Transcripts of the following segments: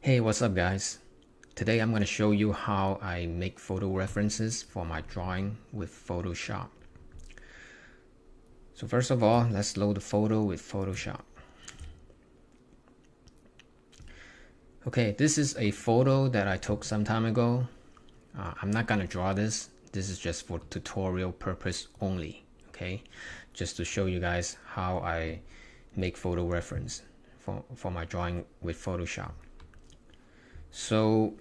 Hey, what's up guys? Today I'm going to show you how I make photo references for my drawing with Photoshop. So first of all, let's load the photo with Photoshop. Okay, this is a photo that I took some time ago. I'm not going to draw this. This is just for tutorial purpose only. Okay, just to show you guys how I make photo reference for my drawing with Photoshop. So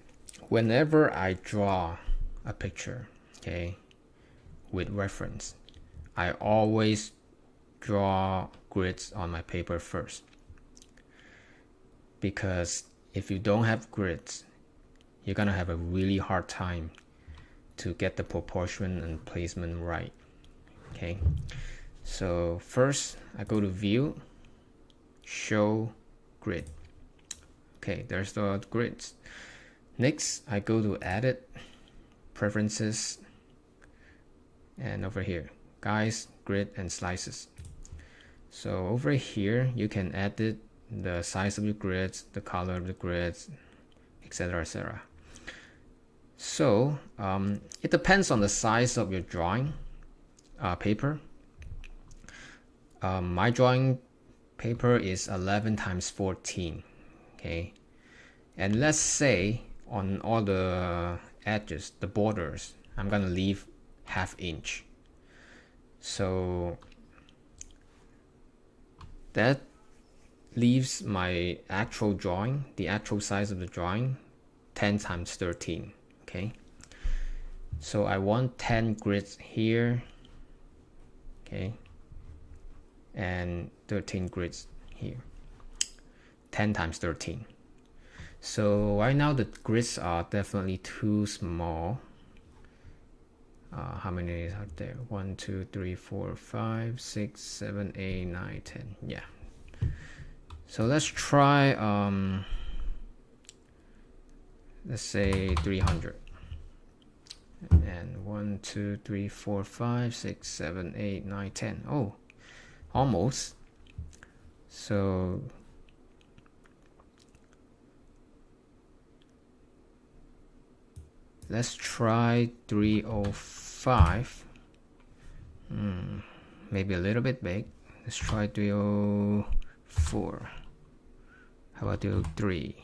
whenever I draw a picture, okay, with reference, I always draw grids on my paper first, because if you don't have grids, you're gonna have a really hard time to get the proportion and placement right. Okay, so first I go to View, Show Grid. Okay, there's the grids. Next, I go to Edit, Preferences, and over here, Guides, Grid, and Slices. So over here, you can edit the size of your grids, the color of the grids, etc., etc. So it depends on the size of your drawing paper. My drawing paper is 11 times 14. Okay, and let's say on all the edges, the borders, I'm gonna leave ½ inch. So that leaves my actual drawing, the actual size of the drawing, 10 times 13. Okay, so I want 10 grids here, okay, and 13 grids here. 10 times 13. So right now the grids are definitely too small. How many are there? 1, 2, 3, 4, 5, 6, 7, 8, 9, 10. Yeah. So let's try let's say 300. And 1, 2, 3, 4, 5, 6, 7, 8, 9, 10. Oh, almost. So let's try 305. Maybe a little bit big. Let's try 304. How about 303?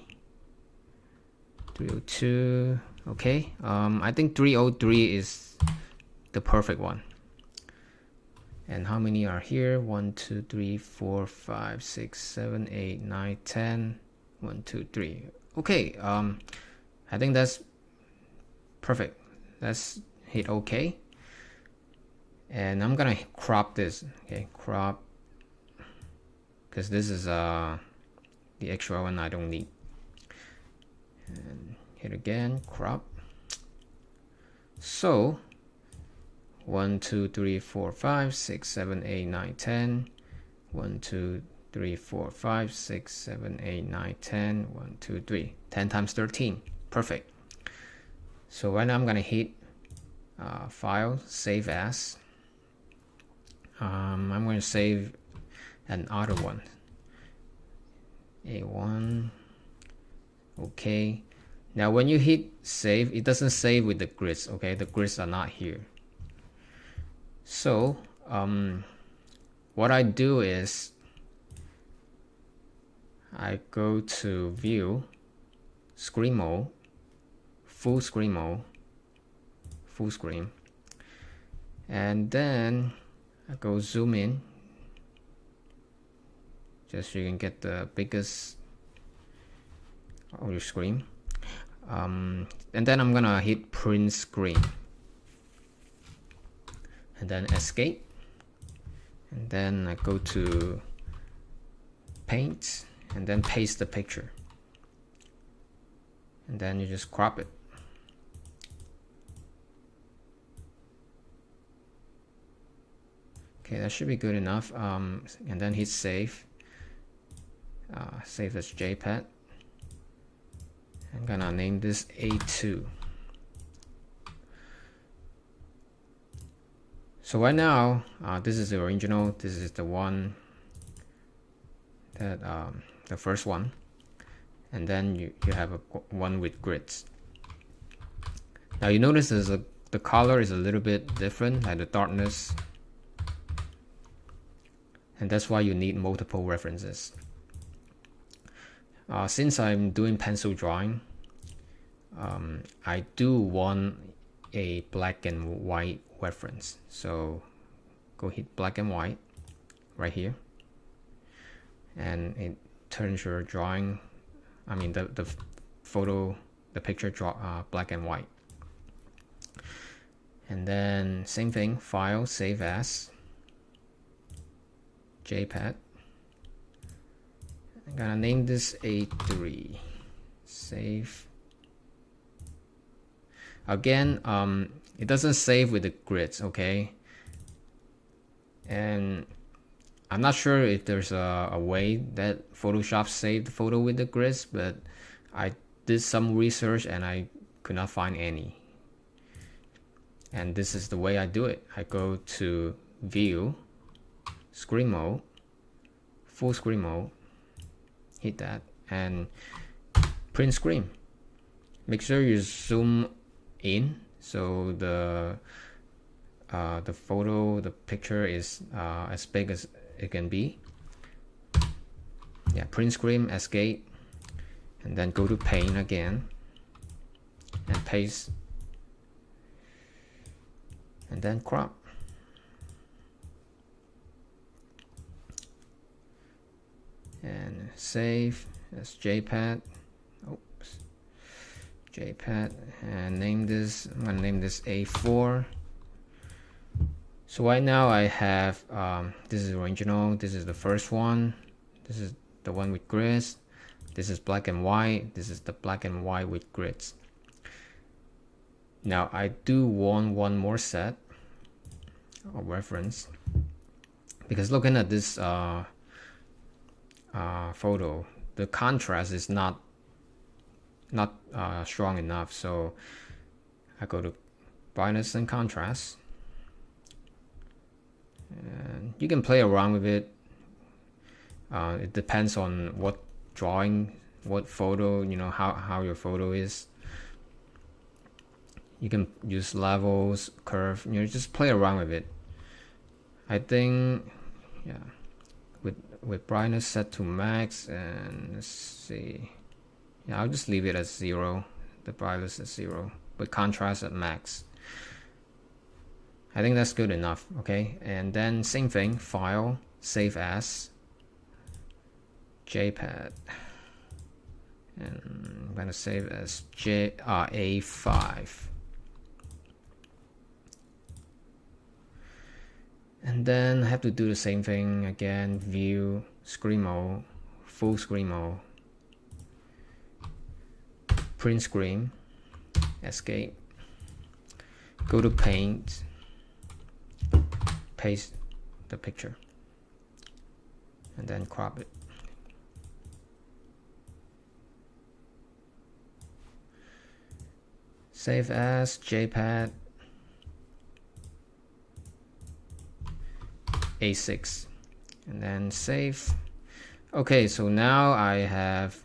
302. Okay. I think 303 is the perfect one. And how many are here? 1, 2, 3, 4, 5, 6, 7, 8, 9, 10. 1, 2, 3. Okay. I think that's perfect. Let's hit OK. And I'm gonna crop this. Okay, crop, because this is the extra one I don't need. And hit again, crop. So 1, 2, 3, 4, 5, 6, 7, 8, 9, 10. 1, 2, 3, 4, 5, 6, 7, 8, 9, 10. 1, 2, 3. 10 times 13. Perfect. So right now I'm gonna hit File, Save As. I'm going to save an other one. A1. Okay. Now when you hit save, it doesn't save with the grids. Okay, the grids are not here. So what I do is I go to View, Screen Mode, Full Screen Mode, Full Screen, and then I go zoom in, just so you can get the biggest of your screen. And then I'm gonna hit print screen, and then escape, and then I go to paint, and then paste the picture, and then you just crop it. Okay, that should be good enough. And then hit save. Save as JPEG. I'm gonna name this A2. So right now, this is the original. This is the one that the first one. and then you have one with grids. Now you notice the color is a little bit different, like the darkness, and that's why you need multiple references. Since I'm doing pencil drawing, I do want a black and white reference. So go hit black and white right here, and it turns your drawing, I mean the photo, the picture black and white. And then same thing, file, save as, JPEG. I'm gonna name this A3, save. Again, it doesn't save with the grids, okay? And I'm not sure if there's a way that Photoshop saved the photo with the grids, but I did some research and I could not find any. And this is the way I do it. I go to View, Screen Mode, Full Screen Mode, hit that, and Print Screen. Make sure you zoom in so the photo, the picture is as big as it can be. Yeah, Print Screen, Escape, and then go to Paint again, and paste, and then crop. And save as JPEG. Oops. JPEG, and name this, I'm gonna name this A4. So right now I have this is original, this is the first one, this is the one with grids, this is black and white, this is the black and white with grids. Now I do want one more set of reference, because looking at this photo, the contrast is not strong enough. So I go to brightness and contrast, and you can play around with it. It depends on what drawing, what photo, you know, how your photo is. You can use levels, curve, you know, just play around with it. I think, yeah, with brightness set to max, and let's see, yeah, I'll just leave it at 0, the brightness at 0, with contrast at max. I think that's good enough, okay? And then same thing, file, save as, JPEG, and I'm gonna save as A5. And then I have to do the same thing again, View, Screen Mode, Full Screen Mode, Print Screen, Escape, go to Paint, paste the picture, and then crop it. Save as, JPEG, A6, and then save. Okay, so now I have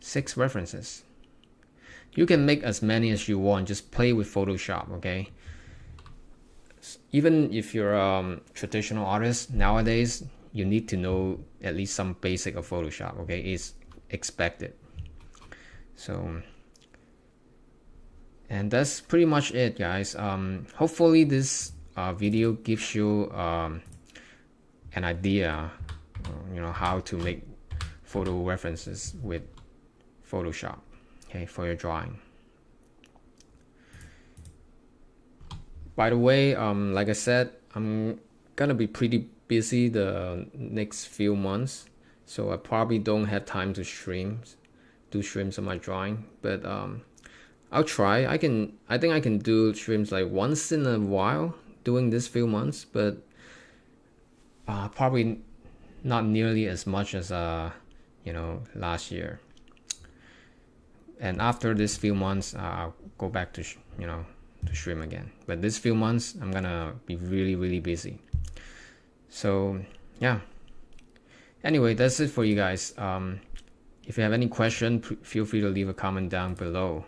6 references. You can make as many as you want, just play with Photoshop, okay? Even if you're a traditional artist, nowadays you need to know at least some basic of Photoshop, okay? It's expected. So, and that's pretty much it, guys. Hopefully this video gives you an idea, you know, how to make photo references with Photoshop, okay, for your drawing. By the way, like I said, I'm gonna be pretty busy the next few months, so I probably don't have time to do streams of my drawing, but I'll try. I think I can do streams like once in a while doing this few months, but probably not nearly as much as you know, last year. And after this few months, I'll go back to you know, to stream again. But this few months, I'm gonna be really busy. So yeah. Anyway, that's it for you guys. If you have any question, feel free to leave a comment down below.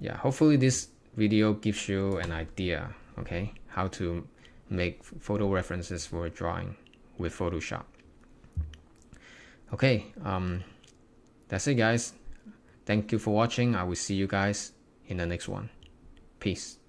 Yeah, hopefully this video gives you an idea, okay, how to make photo references for a drawing with Photoshop. Okay, that's it guys. Thank you for watching. I will see you guys in the next one. Peace.